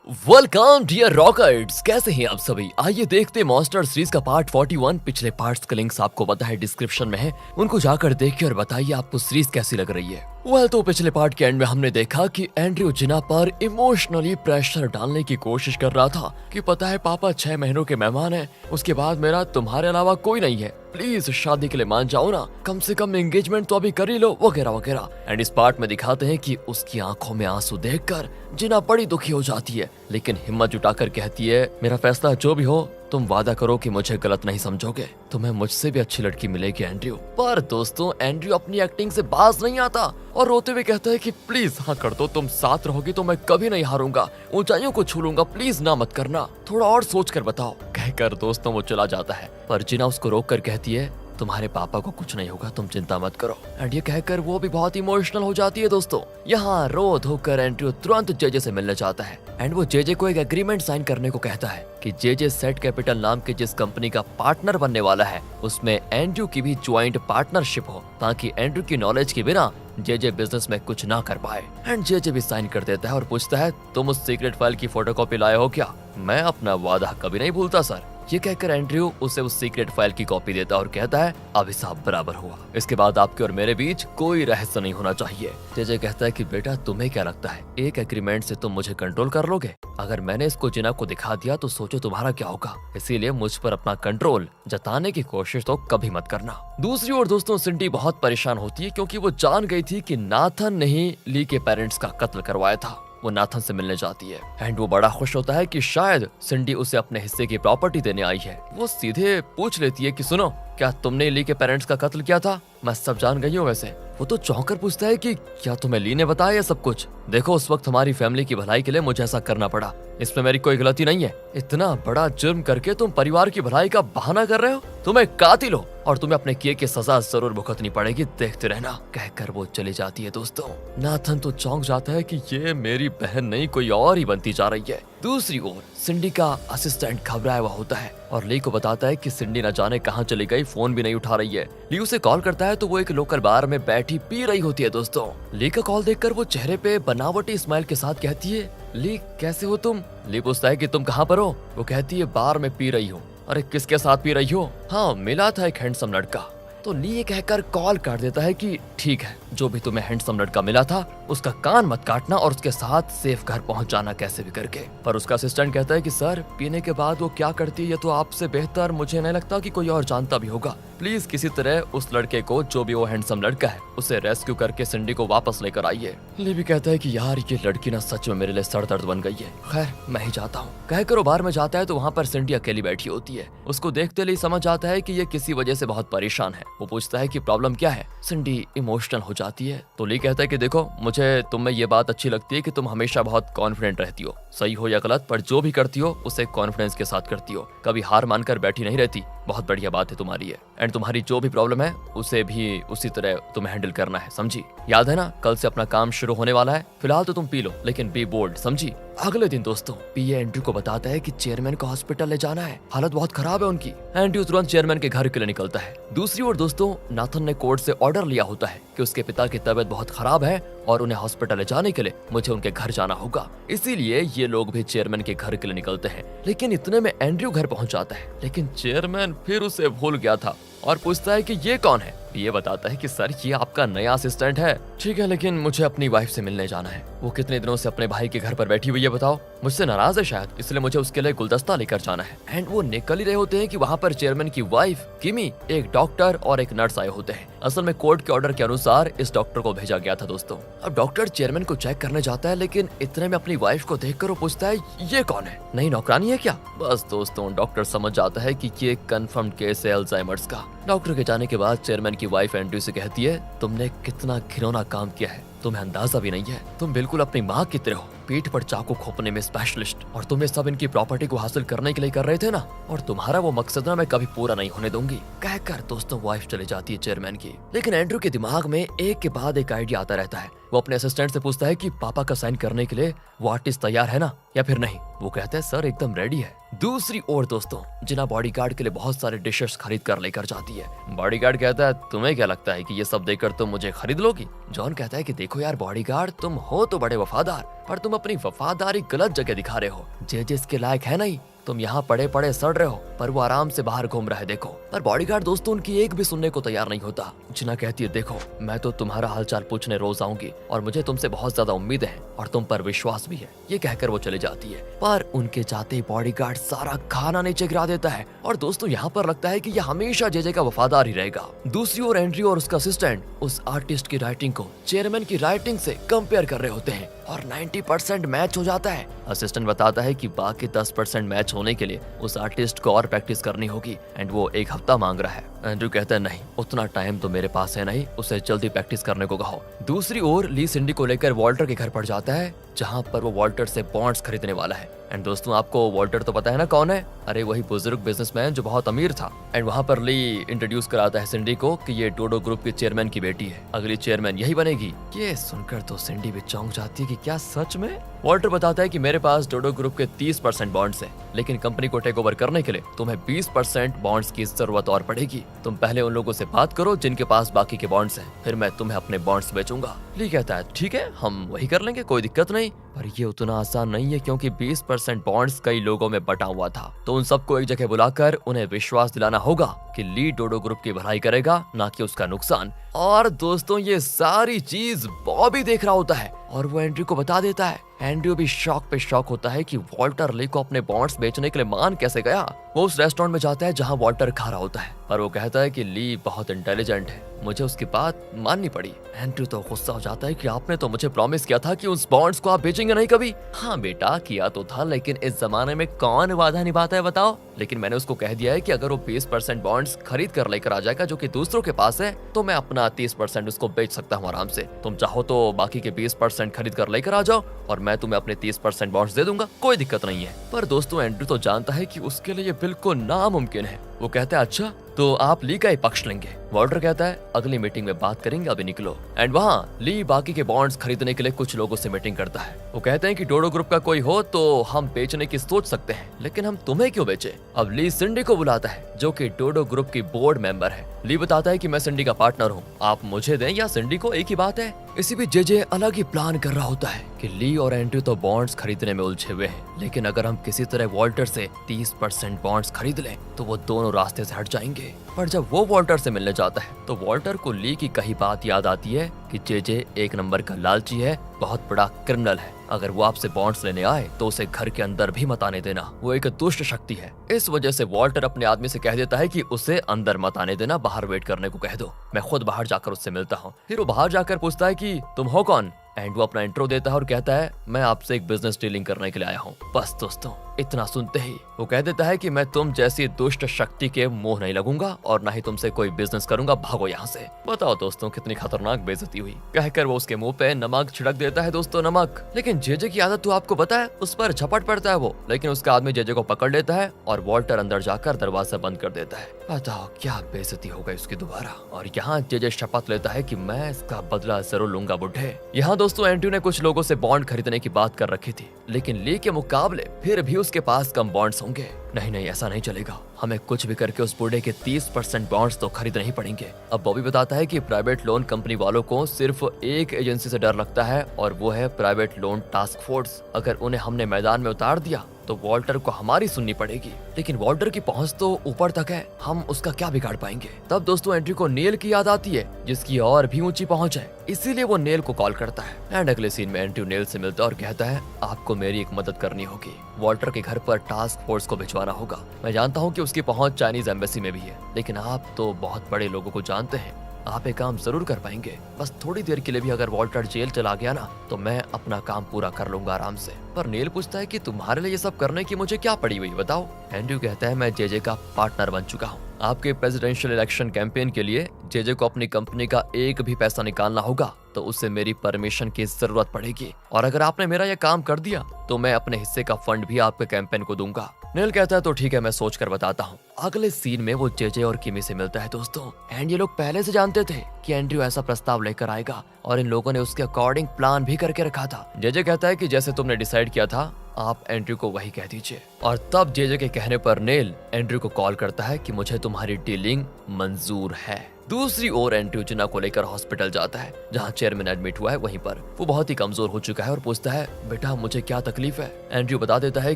Welcome dear rockets, कैसे हैं आप सभी। आइए देखते हैं मॉन्स्टर सीरीज का पार्ट 41। पिछले पार्ट्स का लिंक्स आपको पता है डिस्क्रिप्शन में है, उनको जाकर देखिए और बताइए आपको सीरीज कैसी लग रही है। तो पिछले पार्ट के एंड में हमने देखा कि एंड्रयू जिना पर इमोशनली प्रेशर डालने की कोशिश कर रहा था कि पता है पापा 6 महीनों के मेहमान हैं, उसके बाद मेरा तुम्हारे अलावा कोई नहीं है, प्लीज शादी के लिए मान जाओ ना, कम से कम एंगेजमेंट तो अभी कर ही लो, वगैरह वगैरह। एंड इस पार्ट में दिखाते हैं कि उसकी आंखों में आंसू देखकर जिना बड़ी दुखी हो जाती है, लेकिन हिम्मत जुटाकर कहती है मेरा फैसला जो भी हो, तुम वादा करो कि मुझे गलत नहीं समझोगे, तुम्हें मुझसे भी अच्छी लड़की मिलेगी एंड्रयू। पर दोस्तों एंड्रयू अपनी एक्टिंग से बाज नहीं आता और रोते हुए कहता है कि प्लीज हाँ कर दो, तुम साथ रहोगी तो मैं कभी नहीं हारूंगा, ऊंचाइयों को छू लूंगा, प्लीज ना मत करना, थोड़ा और सोच कर बताओ। कहकर दोस्तों वो चला जाता है, पर जिना उसको रोक कर कहती है तुम्हारे पापा को कुछ नहीं होगा, तुम चिंता मत करो। एंड ये कहकर वो भी बहुत इमोशनल हो जाती है। दोस्तों यहाँ रो धोकर एंड्रयू तुरंत जेजे से मिलने चाहता है एंड वो जेजे को एक एग्रीमेंट साइन करने को कहता है कि जेजे सेट कैपिटल नाम के जिस कंपनी का पार्टनर बनने वाला है उसमें एंड्रयू की भी ज्वाइंट पार्टनरशिप हो, ताकि एंड्रयू की नॉलेज के बिना जेजे बिजनेस में कुछ ना कर पाए। एंड जेजे भी साइन कर देता है और पूछता है तुम उस सीक्रेट फाइल की फोटोकॉपी लाए हो क्या? मैं अपना वादा कभी नहीं भूलता सर। ये कहकर एंड्रयू उसे उस सीक्रेट फाइल की कॉपी देता है और कहता है अब हिसाब बराबर हुआ, इसके बाद आपके और मेरे बीच कोई रहस्य नहीं होना चाहिए। जेजे कहता है कि बेटा तुम्हें क्या लगता है एक एग्रीमेंट से तुम मुझे कंट्रोल कर लोगे? अगर मैंने इसको जिना को दिखा दिया तो सोचो तुम्हारा क्या होगा, इसीलिए मुझ पर अपना कंट्रोल जताने की कोशिश तो कभी मत करना। दूसरी ओर दोस्तों सिंडी बहुत परेशान होती है क्योंकि वो जान गई थी कि नाथन ने ही ली के पेरेंट्स का कत्ल करवाया था। वो नाथन से मिलने जाती है एंड वो बड़ा खुश होता है कि शायद सिंडी उसे अपने हिस्से की प्रॉपर्टी देने आई है। वो सीधे पूछ लेती है कि सुनो क्या तुमने ली के पेरेंट्स का कत्ल किया था? मैं सब जान गई हूँ वैसे। वो तो चौंकर पूछता है कि क्या तुम्हें ली ने बताया ये सब कुछ? देखो उस वक्त हमारी फैमिली की भलाई के लिए मुझे ऐसा करना पड़ा, इसमें मेरी कोई गलती नहीं है। इतना बड़ा जुर्म करके तुम परिवार की भलाई का बहाना कर रहे हो, तुम्हें कातिल हो और तुम्हें अपने किए की सजा जरूर भुगतनी पड़ेगी, देखते रहना। कहकर वो चली जाती है। दोस्तों नाथन तो चौंक जाता है कि ये मेरी बहन नहीं कोई और ही बनती जा रही है। दूसरी ओर सिंडी का असिस्टेंट घबराया हुआ होता है और ली को बताता है कि सिंडी न जाने कहाँ चली गई, फोन भी नहीं उठा रही है। ली उसे कॉल करता है तो वो एक लोकल बार में बैठी पी रही होती है। दोस्तों ली का कॉल देखकर वो चेहरे पे बनावटी स्माइल के साथ कहती है ली कैसे हो तुम? ली पूछता है कि तुम कहाँ पर हो? वो कहती है बार में पी रही हूँ। अरे किसके साथ पी रही हो? हाँ मिला था एक हैंडसम लड़का। तो ली ये कहकर कॉल काट देता है कि ठीक है जो भी तुम्हें हैंडसम लड़का मिला था उसका कान मत काटना और उसके साथ सेफ घर पहुंच जाना कैसे भी करके। पर उसका असिस्टेंट कहता है कि सर पीने के बाद वो क्या करती है ये तो आपसे बेहतर मुझे नहीं लगता कि कोई और जानता भी होगा, प्लीज किसी तरह उस लड़के को जो भी वो हैंडसम लड़का है उसे रेस्क्यू करके सिंडी को वापस लेकर आइए। ली भी कहता है कि यार ये लड़की ना सच में मेरे लिए सर दर्द बन गई है, खैर मैं ही जाता हूँ। कहकर वो बार में जाता है तो वहाँ पर सिंडी अकेली बैठी होती है। उसको देखते ही समझ आता है कि ये किसी वजह से बहुत परेशान है। वो पूछता है कि प्रॉब्लम क्या है? सिंडी इमोशनल हो जाती है तो ली कहता है कि देखो मुझे तुम में ये बात अच्छी लगती है कि तुम हमेशा बहुत कॉन्फिडेंट रहती हो, सही हो या गलत पर जो भी करती हो उसे कॉन्फिडेंस के साथ करती हो, कभी हार मानकर बैठी नहीं रहती, बहुत बढ़िया बात है तुम्हारी है। एंड तुम्हारी जो भी प्रॉब्लम है उसे भी उसी तरह तुम्हें हैंडल करना है, समझी? याद है ना कल से अपना काम शुरू होने वाला है, फिलहाल तो तुम पी लो लेकिन बी बोल्ड, समझी? अगले दिन दोस्तों पीए एंड्रयू को बताता है कि चेयरमैन को हॉस्पिटल ले जाना है, हालत बहुत खराब है उनकी। एंड्रयू तुरंत चेयरमैन के घर के लिए निकलता है। दूसरी ओर दोस्तों नाथन ने कोर्ट से ऑर्डर लिया होता है कि उसके पिता की तबीयत बहुत खराब है और उन्हें हॉस्पिटल ले जाने के लिए मुझे उनके घर जाना होगा, इसीलिए ये लोग भी चेयरमैन के घर के लिए निकलते हैं। लेकिन इतने में एंड्रयू घर पहुंच जाता है, लेकिन चेयरमैन फिर उसे भूल गया था और पूछता है कि ये कौन है? ये बताता है कि सर ये आपका नया असिस्टेंट है। ठीक है लेकिन मुझे अपनी वाइफ से मिलने जाना है, वो कितने दिनों से अपने भाई के घर पर बैठी हुई है बताओ, मुझसे नाराज है शायद, इसलिए मुझे उसके लिए गुलदस्ता लेकर जाना है। एंड वो निकल ही रहे होते हैं कि वहाँ पर चेयरमैन की वाइफ किमी, एक डॉक्टर और एक नर्स आए होते हैं। असल में कोर्ट के ऑर्डर के अनुसार इस डॉक्टर को भेजा गया था। दोस्तों अब डॉक्टर चेयरमैन को चेक करने जाता है लेकिन इतने में अपनी वाइफ को देखकर वो पूछता है ये कौन है, नई नौकरानी है क्या? बस दोस्तों डॉक्टर समझ जाता है कि ये कंफर्म केस है अल्जाइमर्स का। डॉक्टर के जाने के बाद चेयरमैन की वाइफ एंड्रयू से कहती है तुमने कितना घिनौना काम किया है, तुम्हें अंदाजा भी नहीं है, तुम बिल्कुल अपनी माँ की तरह हो, पीठ पर चाकू खोपने में स्पेशलिस्ट, और तुम ये सब इनकी प्रॉपर्टी को हासिल करने के लिए कर रहे थे ना, और तुम्हारा वो मकसद ना मैं कभी पूरा नहीं होने दूंगी। कहकर दोस्तों वाइफ चली जाती है चेयरमैन की। लेकिन एंड्रयू के दिमाग में एक के बाद एक आइडिया आता रहता है। वो अपने असिस्टेंट से पूछता है कि पापा का साइन करने के लिए वो आर्टिस्ट तैयार है ना या फिर नहीं? वो कहता है सर एकदम रेडी है। दूसरी ओर दोस्तों जिना बॉडीगार्ड के लिए बहुत सारे डिशेस खरीद कर लेकर जाती है। बॉडीगार्ड कहता है तुम्हें क्या लगता है कि ये सब देकर तुम मुझे खरीद लोगी? जॉन कहता है कि देखो यार बॉडीगार्ड तुम हो तो बड़े वफादार, पर तुम अपनी वफादारी गलत जगह दिखा रहे हो। जे इसके लायक है नहीं, तुम यहाँ पड़े पड़े सड़ रहे हो, पर वो आराम से बाहर घूम रहा है देखो। पर बॉडीगार्ड दोस्तों उनकी एक भी सुनने को तैयार नहीं होता। जिना कहती है देखो मैं तो तुम्हारा हालचाल पूछने रोज आऊंगी और मुझे तुमसे बहुत ज्यादा उम्मीदें हैं और तुम पर विश्वास भी है। ये कहकर वो चले जाती है, पर उनके जाते ही बॉडीगार्ड सारा खाना नीचे गिरा देता है। और दोस्तों यहाँ पर लगता है कि ये हमेशा जे का वफादार ही रहेगा। दूसरी ओर एंड्रयू और उसका असिस्टेंट उस आर्टिस्ट की राइटिंग को चेयरमैन की राइटिंग से कंपेयर कर रहे होते हैं और 90% मैच हो जाता है। असिस्टेंट बताता है कि बाकी 10% मैच होने के लिए उस आर्टिस्ट को और प्रैक्टिस करनी होगी एंड वो 1 हफ्ता मांग रहा है। एंड्रयू कहता है नहीं, उतना टाइम तो मेरे पास है नहीं, उसे जल्दी प्रैक्टिस करने को कहो। दूसरी ओर ली सिंडी को लेकर वॉल्टर के घर पर जाता है, जहाँ पर वो वॉल्टर से बॉन्ड्स खरीदने वाला है। एंड दोस्तों आपको वॉल्टर तो पता है ना कौन है? अरे वही बुजुर्ग बिजनेसमैन जो बहुत अमीर था। एंड वहाँ पर ली इंट्रोड्यूस कराता है सिंडी को कि ये डोडो ग्रुप के चेयरमैन की बेटी है, अगली चेयरमैन यही बनेगी। ये सुनकर तो सिंडी भी चौंक जाती है कि क्या सच में? वॉल्टर बताता है कि मेरे पास डोडो ग्रुप के 30% बॉन्ड्स हैं, लेकिन कंपनी को टेक ओवर करने के लिए तुम्हें 20% बॉन्ड्स की जरूरत और पड़ेगी। तुम पहले उन लोगों से बात करो जिनके पास बाकी के बॉन्ड्स हैं, फिर मैं तुम्हें अपने बॉन्ड्स बेचूंगा। ली कहता है ठीक है, हम वही कर लेंगे, कोई दिक्कत नहीं। पर ये उतना आसान नहीं है क्योंकि 20% बॉन्ड्स कई लोगों में बटा हुआ था, तो उन सबको एक जगह बुलाकर उन्हें विश्वास दिलाना होगा कि ली डोडो ग्रुप की भलाई करेगा, ना कि उसका नुकसान। और दोस्तों ये सारी चीज बॉबी देख रहा होता है और वो एंड्रयू को बता देता है। एंड्रयू भी शॉक पे शॉक होता है कि वॉल्टर ली को अपने बॉन्ड्स बेचने के लिए मान कैसे गया। वो उस रेस्टोरेंट में जाता है जहां वॉल्टर खा रहा होता है, पर वो कहता है कि ली बहुत इंटेलिजेंट है, मुझे उसकी बात माननी पड़ी। एंड्रयू तो गुस्सा हो जाता है कि आपने तो मुझे प्रॉमिस किया था कि उस बॉन्ड्स को आप बेचेंगे नहीं कभी। हाँ बेटा किया तो था, लेकिन इस जमाने में कौन वादा निभाता है बताओ। लेकिन मैंने उसको कह दिया है कि अगर वो 20% बॉन्ड्स खरीद कर लेकर आ जाएगा जो कि दूसरों के पास है, तो मैं अपना 30% उसको बेच सकता हूँ आराम से। तुम चाहो तो बाकी के 20% खरीद कर लेकर आ जाओ और मैं तुम्हें अपने 30% बॉन्ड्स दे दूंगा, कोई दिक्कत नहीं है। पर दोस्तों एंड्रयू तो जानता है कि उसके लिए बिल्कुल नामुमकिन है। वो कहता है अच्छा तो आप ली का ही पक्ष लेंगे। वॉल्टर कहता है अगली मीटिंग में बात करेंगे, अभी निकलो। एंड वहाँ ली बाकी के बॉन्ड्स खरीदने के लिए कुछ लोगों से मीटिंग करता है। वो कहते हैं कि डोडो ग्रुप का कोई हो तो हम बेचने की सोच सकते हैं, लेकिन हम तुम्हें क्यों बेचे। अब ली सिंडी को बुलाता है जो कि डोडो ग्रुप की बोर्ड मेंबर है। ली बताता है कि मैं सिंडी का पार्टनर हूँ, आप मुझे दें या सिंडी को, एक ही बात है। इसी बीच जे अलग ही प्लान कर रहा होता है कि ली और एंड्रयू तो बॉन्ड्स खरीदने में उलझे हुए हैं, लेकिन अगर हम किसी तरह वॉल्टर से 30% बॉन्ड्स खरीद लें तो वो दोनों रास्ते से हट जाएंगे। पर जब वो वॉल्टर से मिलने जाता है तो वॉल्टर को ली की कही बात याद आती है कि जे एक नंबर का लालची है, बहुत बड़ा क्रिमिनल है। अगर वो आपसे बॉन्ड्स लेने आए तो उसे घर के अंदर भी मत आने देना, वो एक दुष्ट शक्ति है। इस वजह से वॉल्टर अपने आदमी से कह देता है कि उसे अंदर मत आने देना, बाहर वेट करने को कह दो, मैं खुद बाहर जाकर उससे मिलता हूँ। फिर वो बाहर जाकर पूछता है कि तुम हो कौन। एंड वो अपना इंट्रो देता है और कहता है मैं आपसे एक बिजनेस डीलिंग करने के लिए आया हूँ। बस दोस्तों इतना सुनते ही वो कह देता है कि मैं तुम जैसी दुष्ट शक्ति के मुंह नहीं लगूंगा और ना ही तुमसे कोई बिजनेस करूंगा, भागो यहाँ से। बताओ दोस्तों कितनी खतरनाक बेइज्जती हुई। कहकर वो उसके मुंह पे नमक छिड़क देता है दोस्तों, नमक। लेकिन जे की आदत तो आपको पता है, उस पर झपट पड़ता है वो, लेकिन उसका आदमी जे को पकड़ लेता है और वॉल्टर अंदर जाकर दरवाजा बंद कर देता है। बताओ क्या बेइज्जती हो गई उसकी दोबारा। और यहाँ जे शपथ लेता है कि मैं इसका बदला जरूर लूंगा बुढ़े। यहाँ दोस्तों एंड्रयू ने कुछ लोगों से बॉन्ड खरीदने की बात कर रखी थी, लेकिन ली के मुकाबले फिर भी उसके पास कम बॉन्ड्स होंगे। नहीं ऐसा नहीं चलेगा, हमें कुछ भी करके उस बूढ़े के 30% बॉन्ड्स तो खरीदने ही पड़ेंगे। अब बॉबी बताता है कि प्राइवेट लोन कंपनी वालों को सिर्फ एक एजेंसी से डर लगता है और वो है प्राइवेट लोन टास्क फोर्स। अगर उन्हें हमने मैदान में उतार दिया तो वॉल्टर को हमारी सुननी पड़ेगी, लेकिन वॉल्टर की पहुंच तो ऊपर तक है, हम उसका क्या बिगाड़ पाएंगे। तब दोस्तों एंड्रयू को नेल की याद आती है जिसकी और भी ऊंची पहुंच है, इसीलिए वो नेल को कॉल करता है। एंड अगले सीन में एंड्रयू नेल से मिलता है और कहता है आपको मेरी एक मदद करनी होगी, वॉल्टर के घर पर टास्क फोर्स को भिजवाना होगा। मैं जानता हूँ कि उसकी पहुंच चाइनीज एम्बेसी में भी है, लेकिन आप तो बहुत बड़े लोगों को जानते हैं, आप एक काम जरूर कर पाएंगे। बस थोड़ी देर के लिए भी अगर वॉल्टर जेल चला गया ना तो मैं अपना काम पूरा कर लूंगा आराम से। पर नील पूछता है कि तुम्हारे लिए ये सब करने की मुझे क्या पड़ी हुई बताओ। एंड्रयू कहता है मैं जे का पार्टनर बन चुका हूँ। आपके प्रेसिडेंशियल इलेक्शन कैंपेन के लिए जे को अपनी कंपनी का एक भी पैसा निकालना होगा तो उससे मेरी परमिशन की जरूरत पड़ेगी, और अगर आपने मेरा यह काम कर दिया तो मैं अपने हिस्से का फंड भी आपके कैंपेन को दूंगा। नील कहता है तो ठीक है, मैं सोच कर बताता हूँ। अगले सीन में वो जे और किमी से मिलता है दोस्तों। एंड ये लोग पहले से जानते थे कि एंड्रयू ऐसा प्रस्ताव लेकर आएगा और इन लोगों ने उसके अकॉर्डिंग प्लान भी करके रखा था। जे कहता है कि जैसे तुमने डिसाइड किया था आप एंड्रयू को वही कह दीजिए। और तब जे के कहने पर नील एंड्रयू को कॉल करता है कि मुझे तुम्हारी डीलिंग मंजूर है। दूसरी ओर एंड्रयू जिना को लेकर हॉस्पिटल जाता है जहाँ चेयरमैन एडमिट हुआ है। वहीं पर वो बहुत ही कमजोर हो चुका है और पूछता है, बेटा मुझे क्या तकलीफ है। एंड्रयू बता देता है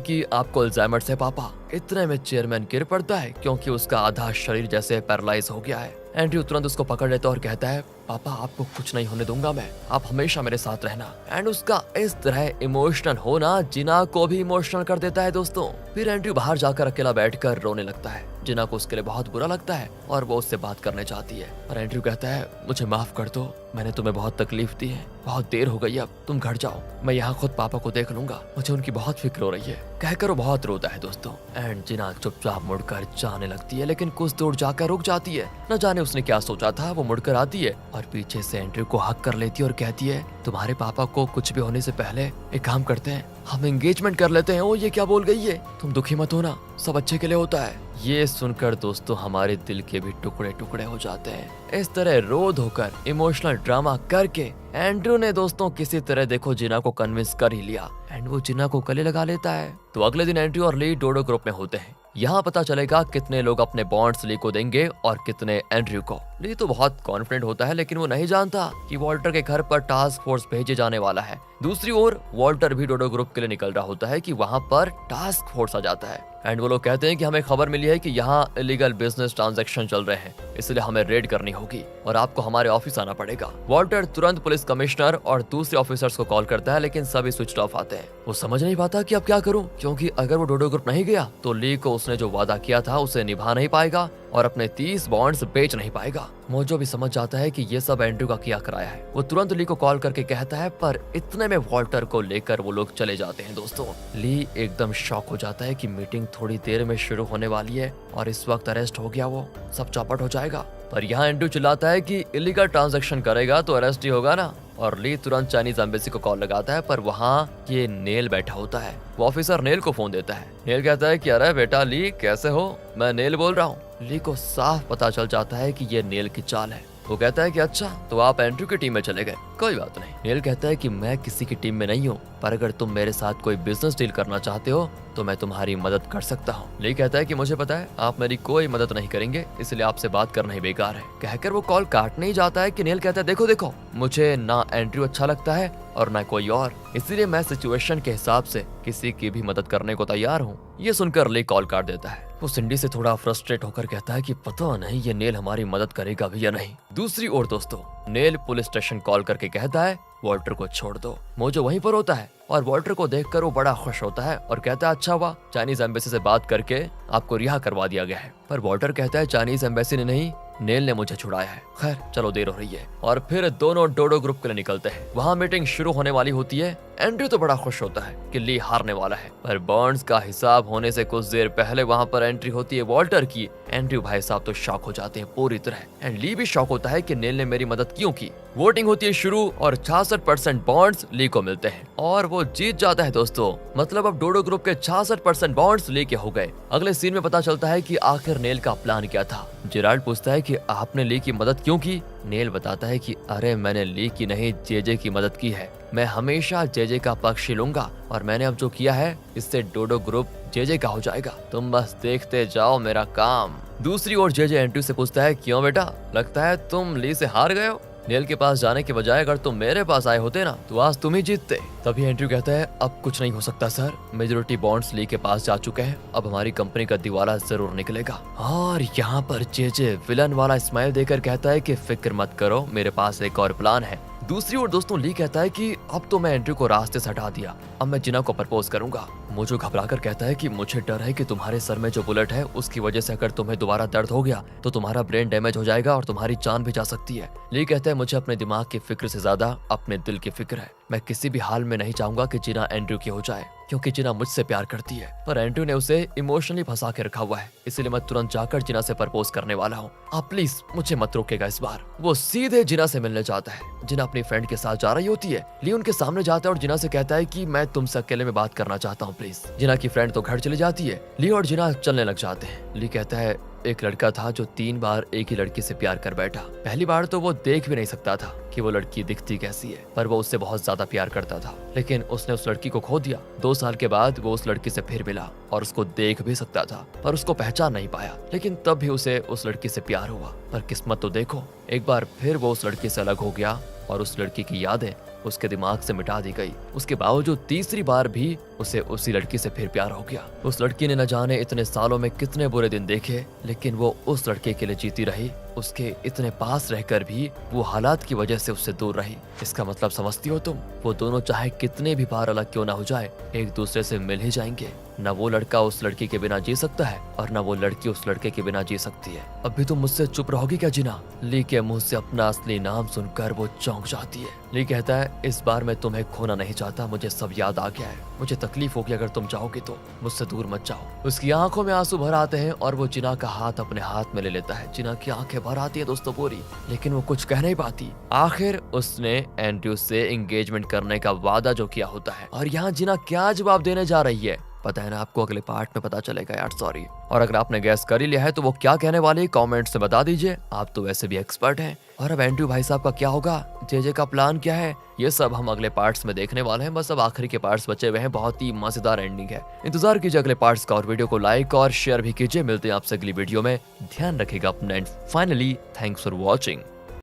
कि आपको अल्जाइमर्स है पापा। इतने में चेयरमैन गिर पड़ता है क्योंकि उसका आधा शरीर जैसे पैरालाइज हो गया है। एंड्रयू तुरंत उसको पकड़ लेता है और कहता है, पापा आपको कुछ नहीं होने दूंगा मैं, आप हमेशा मेरे साथ रहना। एंड उसका इस तरह इमोशनल होना जिना को भी इमोशनल कर देता है दोस्तों। फिर एंड्रयू बाहर जाकर अकेला बैठकर रोने लगता है। जिना को उसके लिए बहुत बुरा लगता है और वो उससे बात करने चाहती है, और एंड्रयू कहता है, मुझे माफ कर दो, मैंने तुम्हें बहुत तकलीफ दी है, बहुत देर हो गई, अब तुम घर जाओ, मैं यहाँ खुद पापा को देख लूंगा, मुझे उनकी बहुत फिक्र हो रही है। कहकर वो बहुत रोता है दोस्तों। एंड जिना चुपचाप मुड़कर जाने लगती है, लेकिन कुछ दूर जाकर रुक जाती है। न जाने उसने क्या सोचा था। वो मुड़कर आती है और पीछे से एंड्रयू को हक कर लेती है और कहती है, तुम्हारे पापा को कुछ भी होने से पहले एक काम करते हैं, हम एंगेजमेंट कर लेते हैं। ओ ये क्या बोल गई है, तुम दुखी मत होना, सब अच्छे के लिए होता है। ये सुनकर दोस्तों हमारे दिल के भी टुकड़े टुकड़े हो जाते हैं। इस तरह रो धोकर इमोशनल ड्रामा करके एंड्रयू ने दोस्तों किसी तरह देखो जिना को कन्विंस कर ही लिया एंड वो जिना को गले लगा लेता है। तो अगले दिन एंड्रयू और ली डोडो ग्रुप में होते हैं। यहाँ पता चलेगा कितने लोग अपने बॉन्ड्स ली को देंगे और कितने एंड्रयू को। ली तो बहुत कॉन्फिडेंट होता है, लेकिन वो नहीं जानता कि वॉल्टर के घर पर टास्क फोर्स भेजे जाने वाला है। दूसरी ओर वॉल्टर भी डोडो ग्रुप के लिए निकल रहा होता है कि वहाँ पर टास्क फोर्स आ जाता है। एंड वो लोग कहते हैं कि हमें खबर मिली है कि यहाँ इलीगल बिजनेस ट्रांजैक्शन चल रहे हैं, इसलिए हमें रेड करनी होगी और आपको हमारे ऑफिस आना पड़ेगा। वॉल्टर तुरंत पुलिस कमिश्नर और दूसरे ऑफिसर्स को कॉल करता है, लेकिन सभी स्विच ऑफ आते हैं। वो समझ नहीं पाता कि अब क्या करूं, क्योंकि अगर वो डोडो ग्रुप नहीं गया तो ली को उसने जो वादा किया था उसे निभा नहीं पाएगा और अपने 30 बॉन्ड्स बेच नहीं पाएगा। मोजो भी समझ जाता है कि ये सब एंड्रयू का किया कराया है। वो तुरंत ली को कॉल करके कहता है, पर इतने में वॉल्टर को लेकर वो लोग चले जाते हैं। दोस्तों ली एकदम शॉक हो जाता है कि मीटिंग थोड़ी देर में शुरू होने वाली है और इस वक्त अरेस्ट हो गया वो सब चौपट हो जाएगा। पर यहाँ एंड्रयू चिल्लाता है कि इलीगल ट्रांजैक्शन करेगा तो अरेस्ट ही होगा ना। और ली तुरंत चाइनीज एम्बेसी को कॉल लगाता है, पर वहाँ ये नेल बैठा होता है। वो ऑफिसर नेल को फोन देता है। नेल कहता है कि अरे बेटा ली कैसे हो, मैं नेल बोल रहा हूँ। ली को साफ पता चल जाता है कि ये नेल की चाल है। वो कहता है कि अच्छा तो आप एंड्रयू की टीम में चले गए, कोई बात नहीं। नेल कहता है कि मैं किसी की टीम में नहीं हूँ, पर अगर तुम मेरे साथ कोई बिजनेस डील करना चाहते हो तो मैं तुम्हारी मदद कर सकता हूँ। ली कहता है कि मुझे पता है आप मेरी कोई मदद नहीं करेंगे, इसलिए आपसे बात करना ही बेकार है। कहकर वो कॉल काटने ही जाता है कि नेल कहता है, देखो देखो मुझे ना एंड्रयू अच्छा लगता है और ना कोई और, इसीलिए मैं सिचुएशन के हिसाब से किसी की भी मदद करने को तैयार हूँ। ये सुनकर ली कॉल काट देता है। वो सिंडी से थोड़ा फ्रस्ट्रेट होकर कहता है कि पता नहीं ये नेल हमारी मदद करेगा भी या नहीं। दूसरी ओर दोस्तों नेल पुलिस स्टेशन कॉल करके कहता है, वॉल्टर को छोड़ दो। मोजो वहीं पर होता है और वॉल्टर को देखकर वो बड़ा खुश होता है और कहता है, अच्छा हुआ चाइनीज एम्बेसी से बात करके आपको रिहा करवा दिया गया है। पर वॉल्टर कहता है, चाइनीज एम्बेसी ने नहीं, नेल ने मुझे छुड़ाया है। खैर चलो देर हो रही है। और फिर दोनों डोडो ग्रुप के लिए निकलते हैं। वहाँ मीटिंग शुरू होने वाली होती है। एंड्रयू तो बड़ा खुश होता है कि ली हारने वाला है, पर बॉन्ड्स का हिसाब होने से कुछ देर पहले वहाँ पर एंट्री होती है वॉल्टर की। एंड्रयू भाई साहब तो शॉक हो जाते हैं पूरी तरह एंड ली भी शॉक होता है कि नेल ने मेरी मदद क्यों की। वोटिंग होती है शुरू और 66% बॉन्ड्स ली को मिलते हैं और वो जीत जाता है दोस्तों। मतलब अब डोडो ग्रुप के 66% बॉन्ड्स ली के हो गए। अगले सीन में पता चलता है कि आखिर नेल का प्लान क्या था। जेराल्ड पूछता है कि आपने ली की मदद क्यों की। नेल बताता है कि अरे मैंने ली की नहीं जेजे की मदद की है, मैं हमेशा जेजे का पक्ष ही लूंगा और मैंने अब जो किया है इससे डोडो ग्रुप जेजे का हो जाएगा, तुम बस देखते जाओ मेरा काम। दूसरी ओर जेजे एंड्रयू से पूछता है, क्यों बेटा लगता है तुम ली से हार गए हो। नेल के पास जाने के बजाय अगर तुम मेरे पास आए होते ना तो आज तुम ही जीतते। तभी एंड्रयू कहता है, अब कुछ नहीं हो सकता सर, मेजोरिटी बॉन्ड्स ली के पास जा चुके हैं, अब हमारी कंपनी का दिवाला जरूर निकलेगा। और यहाँ पर जेजे विलन वाला स्माइल देकर कहता है कि फिक्र मत करो, मेरे पास एक और प्लान है। दूसरी ओर दोस्तों ली कहता है कि अब तो मैं एंड्रयू को रास्ते से हटा दिया, अब मैं जिना को प्रपोज करूंगा। मोजो घबराकर कहता है कि मुझे डर है कि तुम्हारे सर में जो बुलेट है उसकी वजह से अगर तुम्हें दोबारा दर्द हो गया तो तुम्हारा ब्रेन डैमेज हो जाएगा और तुम्हारी जान भी जा सकती है। ली कहता है, मुझे अपने दिमाग की फिक्र से ज्यादा अपने दिल की फिक्र है, मैं किसी भी हाल में नहीं चाहूंगा कि जिना एंड्रयू की हो जाए, क्योंकि जिना मुझसे प्यार करती है। पर एंड्रयू ने उसे इमोशनली फंसा के रखा हुआ है, इसलिए मैं तुरंत जाकर जिना से प्रपोज करने वाला हूँ, आप प्लीज मुझे मत रोकेगा इस बार। वो सीधे जिना से मिलने जाता है। जिना अपनी फ्रेंड के साथ जा रही होती है। ली उनके सामने जाता है और जिना से कहता है कि मैं तुमसे अकेले में बात करना चाहता हूँ प्लीज। जिना की फ्रेंड तो घर चली जाती है। ली और जिना चलने लग जाते हैं। ली कहता है, एक लड़का था जो 3 बार एक ही लड़की से प्यार कर बैठा। पहली बार तो वो देख भी नहीं सकता था कि वो लड़की दिखती कैसी है, पर वो उससे बहुत ज्यादा प्यार करता था, लेकिन उसने उस लड़की को खो दिया। 2 साल के बाद वो उस लड़की से फिर मिला और उसको देख भी सकता था पर उसको पहचान नहीं पाया, लेकिन तब भी उसे उस लड़की से प्यार हुआ। पर किस्मत तो देखो, एक बार फिर वो उस लड़की से अलग हो गया और उस लड़की की यादें उसके दिमाग से मिटा दी गई। उसके बावजूद तीसरी बार भी उसे उसी लड़की से फिर प्यार हो गया। उस लड़की ने न जाने इतने सालों में कितने बुरे दिन देखे, लेकिन वो उस लड़के के लिए जीती रही। उसके इतने पास रहकर भी वो हालात की वजह से उससे दूर रही। इसका मतलब समझती हो तुम? वो दोनों चाहे कितने भी बार अलग क्यों ना हो जाए, एक दूसरे से मिल ही जाएंगे। न वो लड़का उस लड़की के बिना जी सकता है और न वो लड़की उस लड़के के बिना जी सकती है। अब भी तुम मुझसे चुप रहोगी क्या जीना? ली के मुंह से अपना असली नाम सुनकर वो चौंक जाती है। ली कहता है, इस बार मैं तुम्हें खोना नहीं चाहता, मुझे सब याद आ गया है। मुझे तकलीफ होगी अगर तुम जाओगे तो, मुझसे दूर मत जाओ। उसकी आंखों में आंसू भर आते हैं और वो जिना का हाथ अपने हाथ में ले लेता है। जिना की आंखें भर आती है दोस्तों पूरी, लेकिन वो कुछ कह नहीं पाती। आखिर उसने एंड्रयू से एंगेजमेंट करने का वादा जो किया होता है, और यहाँ जिना क्या जवाब देने जा रही है पता है ना आपको? अगले पार्ट में पता चलेगा यार, सॉरी। और अगर आपने गैस कर ही लिया है तो वो क्या कहने वाली है कमेंट्स में बता दीजिए, आप तो वैसे भी एक्सपर्ट हैं। और अब एंड्रयू भाई साहब का क्या होगा, जेजे का प्लान क्या है, ये सब हम अगले पार्ट्स में देखने वाले हैं। बस अब आखिरी के पार्ट्स बचे हुए हैं, बहुत ही मजेदार एंडिंग है। इंतजार कीजिए अगले पार्ट्स का और वीडियो को लाइक और शेयर भी कीजिए। मिलते हैं आपसे अगली वीडियो में, ध्यान रखिएगा अपना and finally thanks for watching.